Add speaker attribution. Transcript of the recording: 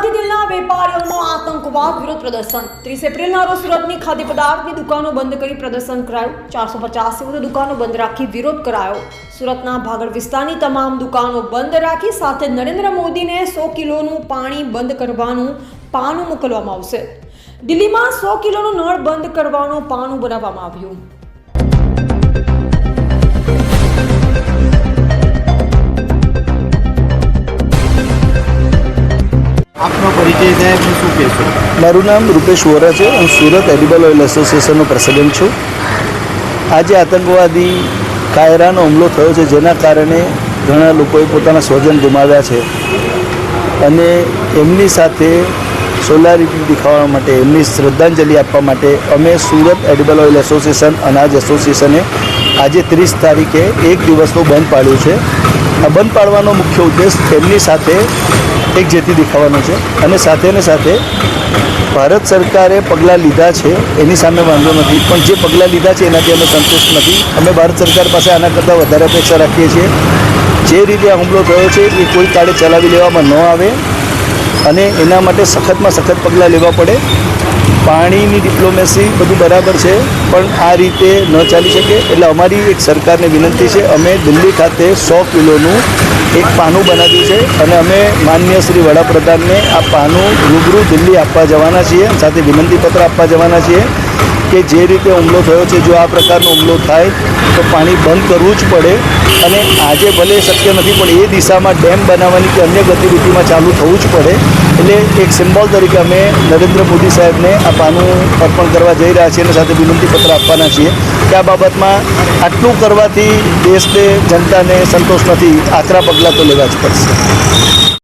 Speaker 1: સુરતથી દિલના વેપારીઓનો આતંકવાદ વિરોધ પ્રદર્શન 30 એપ્રિલના રોજ સુરતની ખાદ્ય પદાર્થની દુકાનો બંધ કરી પ્રદર્શન કરાયું। 450 થી વધુ દુકાનો બંધ રાખી વિરોધ કરાયો। સુરતના ભાગળ વિસ્તારની તમામ દુકાનો બંધ રાખી સાથે નરેન્દ્ર મોદીને 100 કિલોનું પાણી બંધ કરવાનું પાનું મોકલવામાં આવશે। દિલ્હીમાં 100 કિલોનું નળ બંધ કરવાનું પાનું બનાવવામાં આવ્યું।
Speaker 2: આપનો પરિચય થાય હું શું કહેશો?
Speaker 3: મારું નામ રૂપેશ વોરા છે। હું સુરત એડિબલ ઓઇલ એસોસિએશનનો પ્રેસિડેન્ટ છું। આજે આતંકવાદી કાયરાનો હુમલો થયો છે, જેના કારણે ઘણા લોકોએ પોતાના સ્વજન ગુમાવ્યા છે અને એમની સાથે સોલારિટી દેખાડવા માટે, એમની શ્રદ્ધાંજલિ આપવા માટે અમે સુરત એડિબલ ઓઇલ એસોસિએશન અનાજ એસોસિએશને આજે 30 તારીખે એક દિવસનું બંધ પાડ્યું છે। આ બંધ પાડવાનો મુખ્ય ઉદ્દેશ તેમની સાથે એક જેથી દેખાવાનો છે અને સાથે ભારત સરકારે પગલાં લીધા છે એની સામે વાંધો નથી, પણ જે પગલાં લીધા છે એનાથી અમે સંતુષ્ટ નથી। અમે ભારત સરકાર પાસે આના કરતાં વધારે અપેક્ષા રાખીએ છીએ। જે રીતે આ હુમલો થયો છે એ કોઈ કાળે ચલાવી લેવામાં ન આવે અને એના માટે સખતમાં સખત પગલાં લેવા પડે। પાણીની ડિપ્લોમેસી બધું બરાબર છે, પણ આ રીતે ન ચાલી શકે। એટલે અમારી એક સરકારને વિનંતી છે, અમે દિલ્હી ખાતે 100 કિલોનું એક પાનું બનાવ્યું છે અને અમે માનનીય શ્રી વડાપ્રધાનને આ પાનું રૂબરૂ દિલ્હી આપવા જવાના છીએ, સાથે વિનંતીપત્ર આપવા જવાના છીએ કે જે રીતે હુમલો થયો છે, જો આ પ્રકારનો હુમલો થાય તો પાણી બંધ કરવું જ પડે અને આજે ભલે શક્ય નથી પણ એ દિશામાં ડેમ બનાવવાની કે અન્ય ગતિવિધિમાં ચાલુ થવું જ પડે। એટલે એક સિમ્બોલ તરીકે અમે નરેન્દ્ર મોદી સાહેબને આ પાનું અર્પણ કરવા જઈ રહ્યા છીએ અને સાથે વિનંતીપત્ર આપવાના છીએ કે આ બાબતમાં આટલું કરવાથી દેશને, જનતાને સંતોષ નથી, આકરા પગલાં તો લેવા જ પડશે।